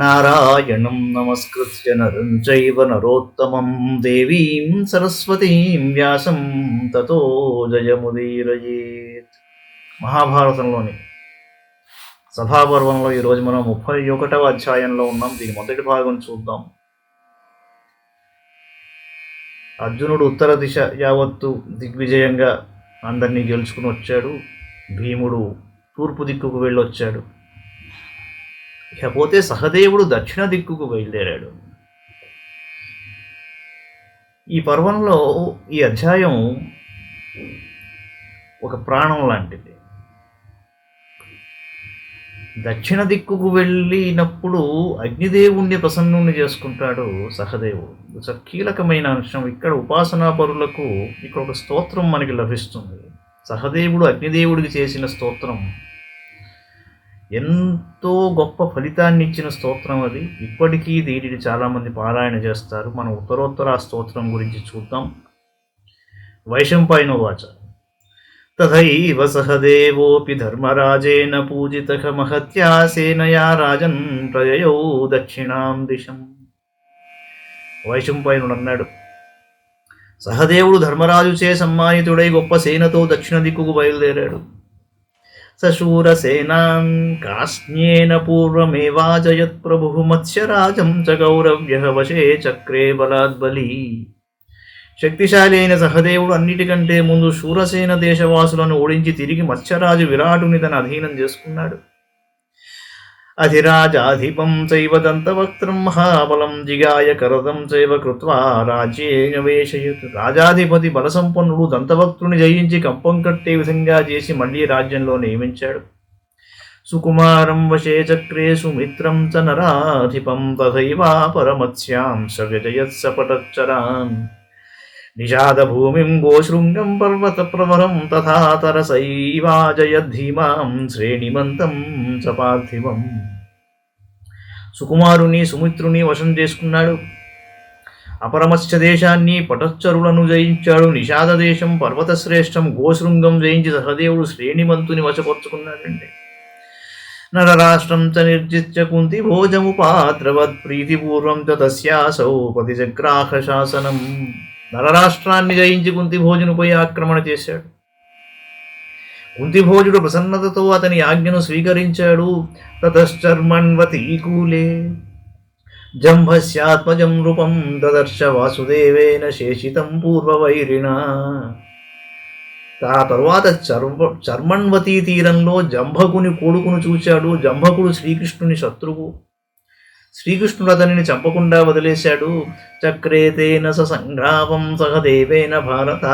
నారాయణం నమస్కృత్య నరం చైవ నరోత్తమం దేవీం సరస్వతీం వ్యాసం తతో జయముదీరయేత్. మహాభారతంలోని సభాపర్వంలో ఈరోజు మనం 31వ అధ్యాయంలో ఉన్నాం. దీని మొదటి భాగం చూద్దాం. అర్జునుడు ఉత్తర దిశ యావత్తు దిగ్విజయంగా అందరినీ గెలుచుకుని వచ్చాడు. భీముడు తూర్పు దిక్కుకు వెళ్ళొచ్చాడు. ఇకపోతే సహదేవుడు దక్షిణ దిక్కుకు బయలుదేరాడు. ఈ పర్వంలో ఈ అధ్యాయం ఒక ప్రాణం లాంటిది. దక్షిణ దిక్కుకు వెళ్ళినప్పుడు అగ్నిదేవుణ్ణి ప్రసన్నుణ్ణి చేసుకుంటాడు సహదేవుడు. కీలకమైన అంశం. ఇక్కడ ఉపాసనా పరులకు ఇక్కడ ఒక స్తోత్రం మనకి లభిస్తుంది. సహదేవుడు అగ్నిదేవుడికి చేసిన స్తోత్రం ఎంతో గొప్ప ఫలితాన్ని ఇచ్చిన స్తోత్రం అది. ఇప్పటికీ దీనిని చాలామంది పారాయణ చేస్తారు. మనం ఉత్తరోత్తర స్తోత్రం గురించి చూద్దాం. వైశంపాయనోవాచ తథైవ సహదేవోపి ధర్మరాజేన పూజితః మహత్యా సేనయా రాజన్ ప్రయయౌ దక్షిణాం దిశం. వైశంపాయనుడు అన్నాడు, సహదేవుడు ధర్మరాజుచే సమ్మానితుడై గొప్ప సేనతో దక్షిణ దిక్కుకు బయలుదేరాడు. సశూరసేనాం కాస్న్యేన పూర్వమేవాజయత్ ప్రభుః మత్స్యరాజం చ గౌరవ్యః వశే చక్రే బలాద్బలి. శక్తిశాలి అయిన సహదేవుడు అన్నిటికంటే ముందు శూరసేన దేశవాసులను ఓడించి తిరిగి మత్స్యరాజు విరాటుని తన అధీనం చేసుకున్నాడు. అధిరాజాధిపం చైవ దంతవక్త్రం మహాబలం జిగాయ కరదం చైవ కృత్వా రాజ్యేనవేశయత్. రాజాధిపతి బలసంపన్నుడు దంతవక్త్రుని జయించి కంపం కట్టే విధంగా చేసి మళ్లీ రాజ్యంలో నియమించాడు. సుకుమారం వశే చక్రే సుమిత్రం చ నరాధిపం తథైవాపరమత్స్యాం సవ్యజయత్ సపటచ్చరాన్. నిషాదభూమిం గోశృంగం పర్వత ప్రవరం తథా తరసైవాజయద్ధీమాం శ్రేణిమంతం చ పార్థివం. సుకుమారుని సుమిత్రుని వశం చేసుకున్నాడు. అపరమత్స్య దేశాన్ని పటచ్చరులను జయించాడు. నిషాద దేశం పర్వతశ్రేష్టం గోశృంగం జయించి సహదేవుడు శ్రేణిమంతుని వశపరుచుకున్నాడండి. నరరాష్ట్రం చ నిర్జిత్య కుంతి భోజముపాత్రవత్ ప్రీతిపూర్వం చ తస్యాసౌ పతిజగ్రాహ శాసనం. నరరాష్ట్రాన్ని జయించి కుంతిభోజునిపై ఆక్రమణ చేశాడు. కుంతిభోజుడు ప్రసన్నతతో అతని ఆజ్ఞను స్వీకరించాడు. తతశ్చర్మణ్వతీకూలే జంభస్యాత్మజం రూపం దదర్శ వాసుదేవేన శేషితం పూర్వవైరిణా. ఆ తరువాత చర్మణ్వతీ తీరంలో జంభకుని కొడుకును చూశాడు. జంభకుడు శ్రీకృష్ణుని శత్రువు. శ్రీకృష్ణుడు అతనిని చంపకుండా వదిలేశాడు. చక్రేతేన సంగ్రామం సహదేవేన భారత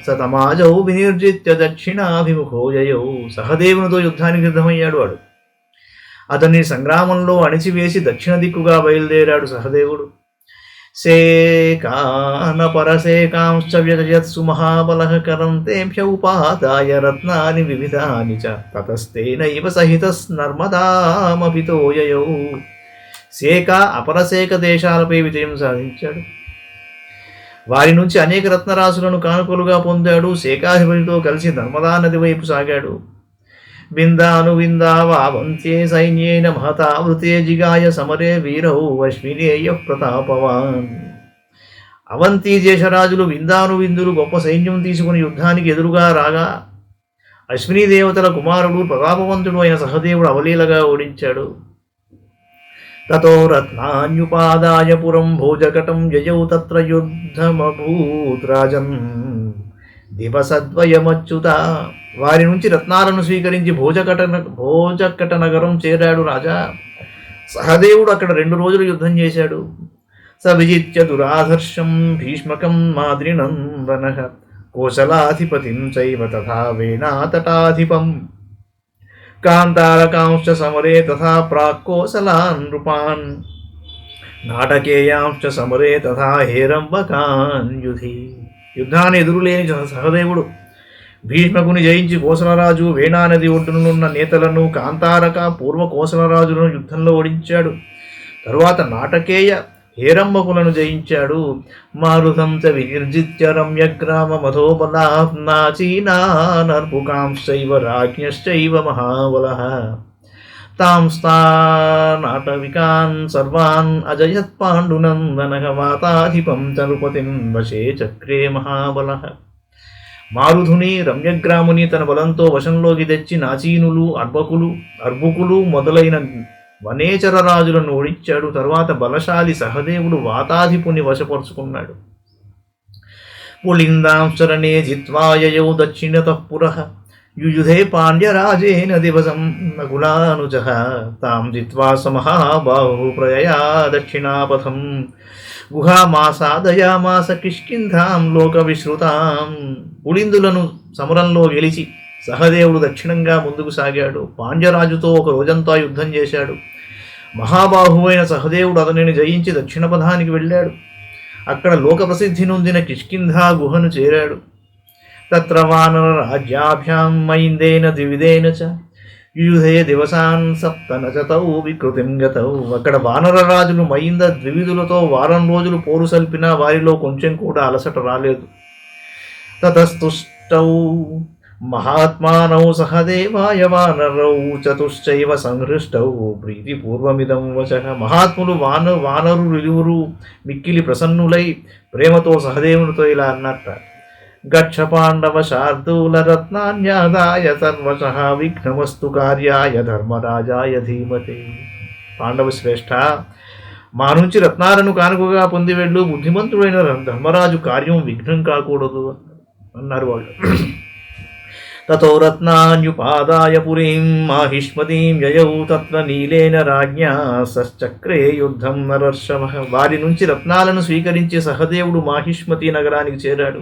సతమాజౌ వినిర్జిత్య దక్షిణాభిముఖో యయౌ. సహదేవునితో యుద్ధానికి సిద్ధమయ్యాడు వాడు. అతన్ని సంగ్రామంలో అణిచివేసి దక్షిణ దిక్కుగా బయలుదేరాడు సహదేవుడు. సేకాన పరసేకాంశ్చ వ్యజయత్సు మహాబలః కరంతేభ్య ఉపాదాయ రత్నాని వివిధాని చ తతస్తేనైవ సహితస్నర్మదామభితో యయౌ. సేక అపరసేక దేశాలపై విజయం సాధించాడు. వారి నుంచి అనేక రత్నరాశులను కానుకలుగా పొందాడు. సేకాధిపతితో కలిసి నర్మదా నది వైపు సాగాడు. విందానువిందావావంత్యే సైన్యేన మహతావృతే జిగాయ సమరే వీరౌ అశ్వినేయ ప్రతాపవాన్. అవంతి దేశరాజులు విందానువిందులు గొప్ప సైన్యం తీసుకుని యుద్ధానికి ఎదురుగా రాగా అశ్విని దేవతల కుమారుడు ప్రతాపవంతుడు అయిన సహదేవుడు అవలీలగా ఓడించాడు. తతో రత్నాన్యుపాదాయ పురం భోజకటం యయౌ తత్ర యుద్ధమభూత్ రాజన్ దివసద్వయమచ్యుత. వారి నుంచి రత్నాలను స్వీకరించి భోజకట నగరం చేరాడు రాజా. సహదేవుడు అక్కడ 2 రోజులు యుద్ధం చేశాడు. స విజిత్య దురాధర్షం భీష్మకం మాద్రినందనః కోసలాధిపతిం చైవ తథా వేణాతటాధిపం. కాంతారకాంశ్చ సమరే తథా ప్రాక్కోసలాన్ నృపాన్ నాటకేయాంశ్చ సమరే తథా హేరంబకాన్ యుధి. యుద్ధాన్ని ఎదురులేని సహదేవుడు భీష్మకుని జయించి కోసలరాజు వేణానది ఒడ్డునున్న నేతలను కాంతారక పూర్వ కోసలరాజులను యుద్ధంలో ఓడించాడు. తరువాత నాటకేయ హేరంబకులను జయించాడు. మారుతం చ వినిర్జిత్య రమ్యగ్రామ మధోబలానాచీనానర్పుకాంశ్చైవ రాజ్ఞశ్చైవ మహాబలః నాటవికాన్ సర్వాన్ అజయత్ పాండునందనః వాతాధిపం చరుపతిం వశే చక్రే మహాబలః. మారుధుని రమ్యగ్రాముని తన బలంతో వశంలోకి తెచ్చి నాచీనులు అర్బుకులు మొదలైన వనేచర రాజులను ఓడించాడు. తరువాత బలశాలి సహదేవుడు వాతాధిపుని వశపరుచుకున్నాడు. పులిందాంశరణే జిత్వాయయౌ దక్షిణతః పురః యుయుధే పాండ్యరాజేన దివసం నకులానుజః తాం జిత్వా స మహాబాహు ప్రయయా దక్షిణాపథం గుహామాసాదయామాస కిష్కింధాం లోక విశ్రుతాం. పులిందులను సమరంలో గెలిచి సహదేవుడు దక్షిణంగా ముందుకు సాగాడు. పాండ్యరాజుతో ఒక రోజంతా యుద్ధం చేశాడు. మహాబాహువైన సహదేవుడు అతనిని జయించి దక్షిణ పథానికి వెళ్ళాడు. అక్కడ లోక ప్రసిద్ధి నొందిన కిష్కింధా గుహను చేరాడు. తత్ర వానర రాజ్యాభ్యాం మైందేన ద్వివిధేన చ యుయుధే దివసాన్ సప్తన చతౌ వికృతిం గతౌ. అక్కడ వానర రాజులు మైంద ద్వివిధులతో వారం రోజులు పోరు సల్పినా వారిలో కొంచెం కూడా అలసట రాలేదు. తతస్తుష్టౌ మహాత్మానౌ సహదేవాయ వానరౌ చతుశ్చైవ సంహృష్టౌ ప్రీతిపూర్వమిదం వచః. మహాత్ములు వానరులిరువురు మిక్కిలి ప్రసన్నులై ప్రేమతో సహదేవునితో ఇలా అన్నట్ట: గచ్చ పాండవ శార్దూల రత్నాన్యాదాయ సర్వశః విఘ్నమస్తు కార్యాయ ధర్మరాజాయ ధీమతే. పాండవ శ్రేష్ఠ, మా నుంచి రత్నాలను కానుకగా పొంది వెళ్ళు. బుద్ధిమంతుడైన ధర్మరాజు కార్యం విఘ్నం కాకూడదు అన్నారు వాళ్ళు. తతో రత్నాన్యుపాదాయ పురీం మాహిష్మతీం యయౌ తత్ర నీలేన రాజ్ఞా సశ్చక్రే యుద్ధం నరర్షభః. వారి నుంచి రత్నాలను స్వీకరించి సహదేవుడు మాహిష్మతి నగరానికి చేరాడు.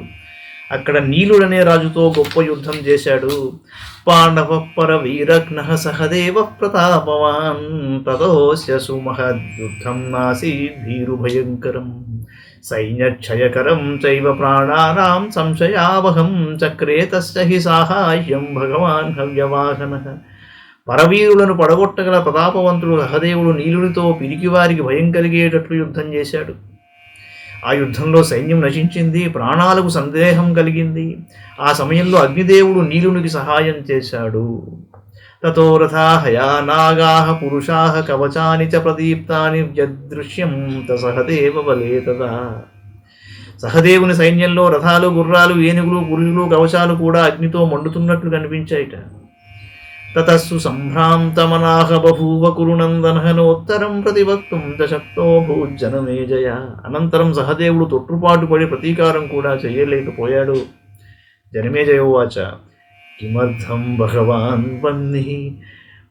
అక్కడ నీలుడనే రాజుతో గొప్ప యుద్ధం చేశాడు. పాండవ పరవీరఘ్నః సహదేవ ప్రతాపవాన్ తతోస్య సుమహద్యుద్ధం నాసీద్ భీరుభయంకరం సైన్యక్షయకరం చైవ ప్రాణానాం సంశయావహం చక్రే తస్య హి సాహాయ్యం భగవాన్ హవ్యవాహనః. పరవీరులను పడగొట్టగల ప్రతాపవంతుడు సహదేవుడు నీలునితో పిరికివారికి భయం కలిగేటట్లు యుద్ధం చేశాడు. ఆ యుద్ధంలో సైన్యం నశించింది, ప్రాణాలకు సందేహం కలిగింది. ఆ సమయంలో అగ్నిదేవుడు నీలునికి సహాయం చేశాడు. తతో రథాహయా నాగాః పురుషాః కవచాని చ ప్రదీప్తాని యదృశ్యం సహదేవ బలే తదా. సహదేవుని సైన్యంలో రథాలు, గుర్రాలు, ఏనుగులు, పురుషులు, కవచాలు కూడా అగ్నితో మండుతున్నట్లు కనిపించాయిట. తతస్సు సంభ్రాంతమనాహ బభూవ కురునందనహనోత్తరం ప్రతివక్తుం శక్తో భూజ్జనమేజయ. అనంతరం సహదేవుడు తొట్టుపాటు పడి ప్రతీకారం కూడా చేయలేకపోయాడు. జనమేజయోవాచ: కిమర్థం భగవాన్ వన్నిః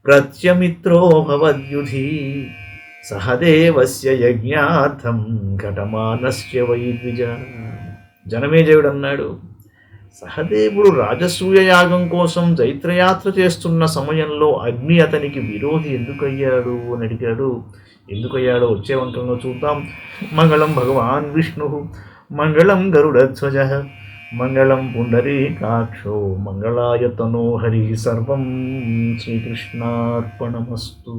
ప్రత్యమిత్రో భవద్యుధి సహదేవస్య యజ్ఞార్థం ఘటమానస్య వైద్విజ. జనమేజయుడు అన్నాడు: సహదేవుడు రాజసూయ యాగం కోసం జైత్రయాత్ర చేస్తున్న సమయంలో అగ్ని అతనికి విరోధి ఎందుకయ్యాడు అని అడిగాడు. ఎందుకయ్యాడో వచ్చే వంకంలో చూద్దాం. మంగళం భగవాన్ విష్ణు, మంగళం గరుడధ్వజ, మంగళం పుండరీకాక్షో, మంగళాయ తనో హరి. సర్వం శ్రీకృష్ణార్పణమస్తు.